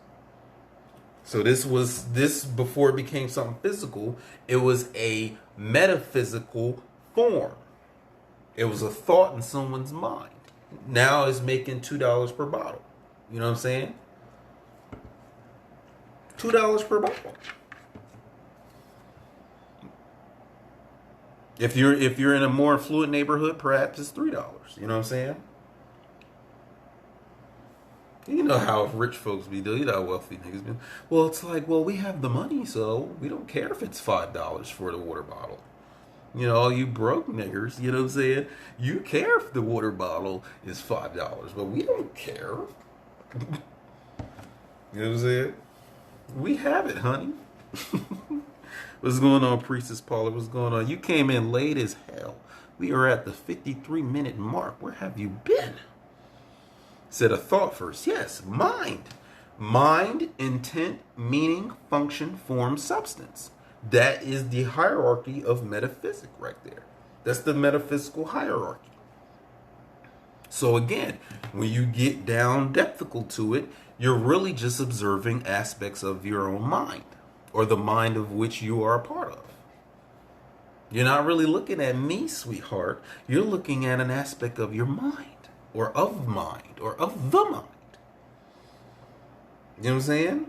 So this before it became something physical, it was a metaphysical form. It was a thought in someone's mind. Now it's making $2 per bottle. You know what I'm saying? $2 per bottle. If you're in a more affluent neighborhood, perhaps it's $3. You know what I'm saying? You know how rich folks be doing. You know how wealthy niggas be. Well, it's like, well, we have the money, so we don't care if it's $5 for the water bottle. You know, all you broke niggers, you know what I'm saying? You care if the water bottle is $5, but we don't care. You know what I'm saying? We have it, honey. What's going on, Priestess Paula? What's going on? You came in late as hell. We are at the 53-minute mark. Where have you been? Said a thought first. Yes, mind. Mind, intent, meaning, function, form, substance. That is the hierarchy of metaphysics right there. That's the metaphysical hierarchy. So again, when you get down depthical to it, you're really just observing aspects of your own mind or the mind of which you are a part of. You're not really looking at me, sweetheart. You're looking at an aspect of your mind or of mind or of the mind. You know what I'm saying?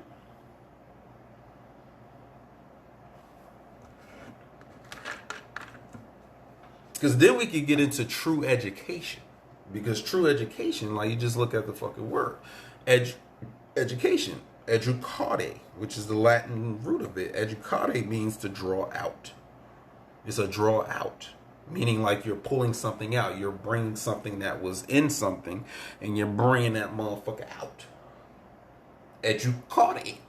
Because then we could get into true education. Because true education, like you just look at the fucking word. Education. Educare, which is the Latin root of it. Educare means to draw out. It's a draw out. Meaning like you're pulling something out. You're bringing something that was in something and you're bringing that motherfucker out. Educare.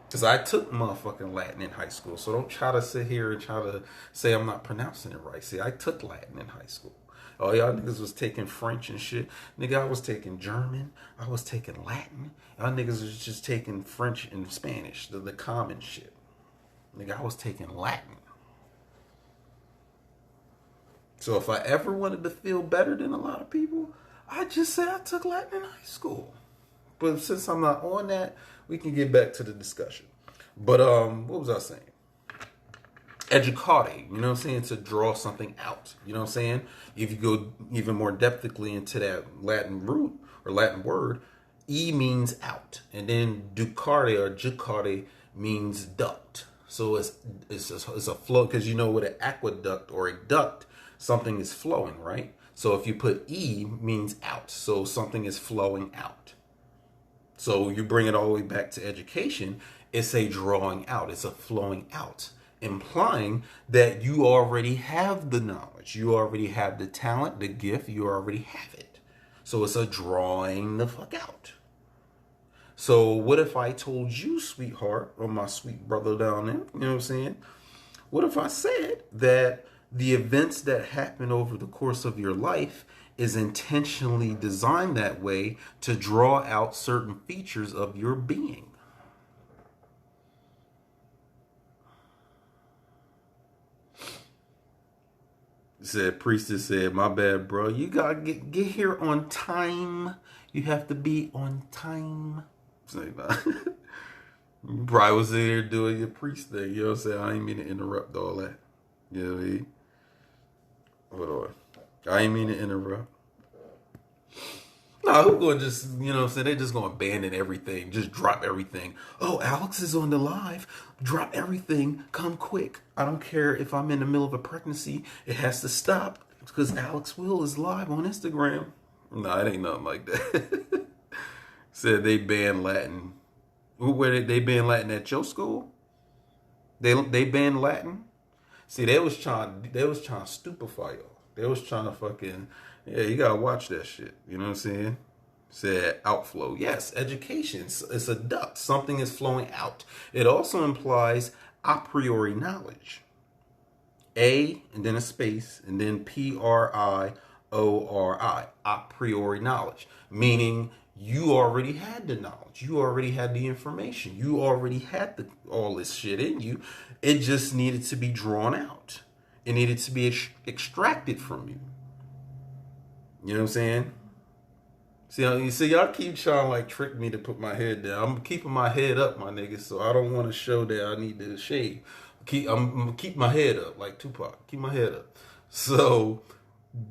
Because I took motherfucking Latin in high school. So don't try to sit here and try to say I'm not pronouncing it right. See, I took Latin in high school. Oh, y'all niggas was taking French and shit. Nigga, I was taking German. I was taking Latin. Y'all niggas was just taking French and Spanish. The common shit. Nigga, I was taking Latin. So if I ever wanted to feel better than a lot of people, I just say I took Latin in high school. But since I'm not on that, we can get back to the discussion. But what was I saying? Educare, you know what I'm saying? To draw something out. You know what I'm saying? If you go even more depthically into that Latin root or Latin word, E means out. And then ducare or jucare means duct. So it's a flow, because you know with an aqueduct or a duct, something is flowing, right? So if you put E, means out. So something is flowing out. So you bring it all the way back to education, it's a drawing out, it's a flowing out, implying that you already have the knowledge, you already have the talent, the gift, you already have it. So it's a drawing the fuck out. So what if I told you, sweetheart, or my sweet brother down there, you know what I'm saying? What if I said that the events that happen over the course of your life is intentionally designed that way to draw out certain features of your being? Said Priestess said, my bad, bro. You gotta get here on time. You have to be on time. Say nah. You probably was there doing your priest thing. You know what I'm saying? I ain't mean to interrupt all that. You know what I mean? Hold on. I ain't mean to interrupt. No, who gonna just, you know what I'm saying? They just gonna abandon everything, just drop everything. Oh, Alex is on the live. Drop everything. Come quick. I don't care if I'm in the middle of a pregnancy. It has to stop because Alex Will is live on Instagram. No, it ain't nothing like that. Said they banned Latin. Where did they ban Latin at your school? They banned Latin. See, they was trying to stupefy y'all. They was trying to fucking, yeah, you gotta watch that shit. You know what I'm saying? Said outflow. Yes, education. It's a duct. Something is flowing out. It also implies a priori knowledge. A and then a space and then Priori. A priori knowledge. Meaning you already had the knowledge. You already had the information. You already had all this shit in you. It just needed to be drawn out. It needed to be extracted from you. You know what I'm saying? See, y'all keep trying to like trick me to put my head down. I'm keeping my head up, my niggas, so I don't want to show that I need to shave. I'm gonna keep my head up like Tupac. Keep my head up. So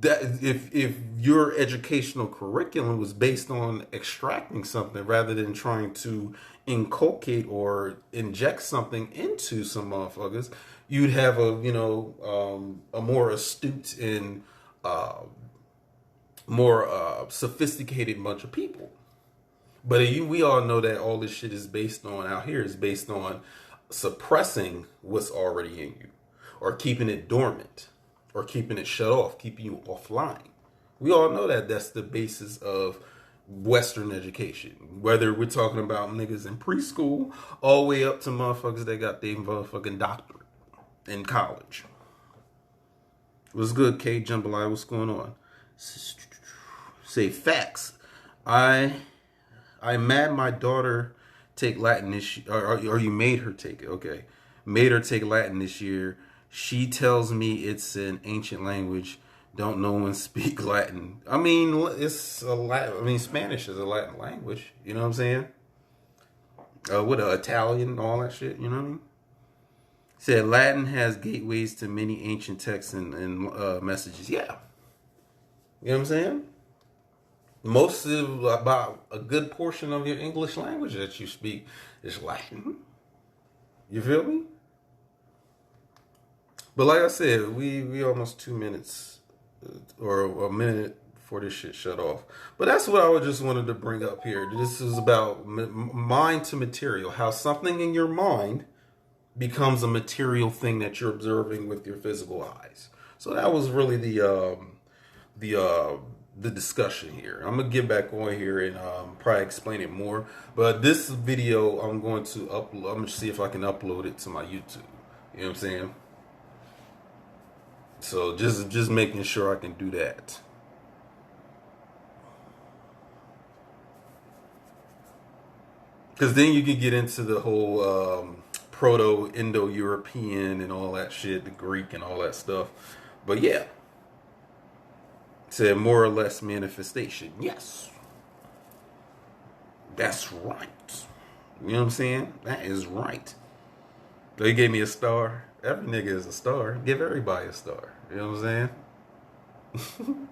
that if your educational curriculum was based on extracting something rather than trying to inculcate or inject something into some motherfuckers, you'd have a more astute and more sophisticated bunch of people. But we all know that all this shit is based on out here is based on suppressing what's already in you, or keeping it dormant, or keeping it shut off, keeping you offline. We all know that that's the basis of Western education. Whether we're talking about niggas in preschool, all the way up to motherfuckers that got their motherfucking doctorate in college. What's good, K Jambalaya? What's going on? Say facts. I mad my daughter take Latin this year, or you made her take it. Okay, made her take Latin this year. She tells me it's an ancient language. Don't no one speak Latin. I mean, it's a Latin. I mean, Spanish is a Latin language. You know what I'm saying? With Italian and all that shit. You know what I mean? Said Latin has gateways to many ancient texts and messages. Yeah. You know what I'm saying? Most of about a good portion of your English language that you speak is Latin. You feel me? But like I said, we almost 2 minutes or a minute before this shit shut off. But that's what I just wanted to bring up here. This is about mind to material. How something in your mind becomes a material thing that you're observing with your physical eyes. So that was really the discussion here. I'm gonna get back on here and probably explain it more. But this video I'm going to upload. I'm gonna see if I can upload it to my YouTube. You know what I'm saying? So just making sure I can do that. Because then you can get into the whole Proto-Indo-European and all that shit, the Greek and all that stuff. But yeah. Said more or less manifestation. Yes. That's right. You know what I'm saying? That is right. They gave me a star. Every nigga is a star. Give everybody a star. You know what I'm saying?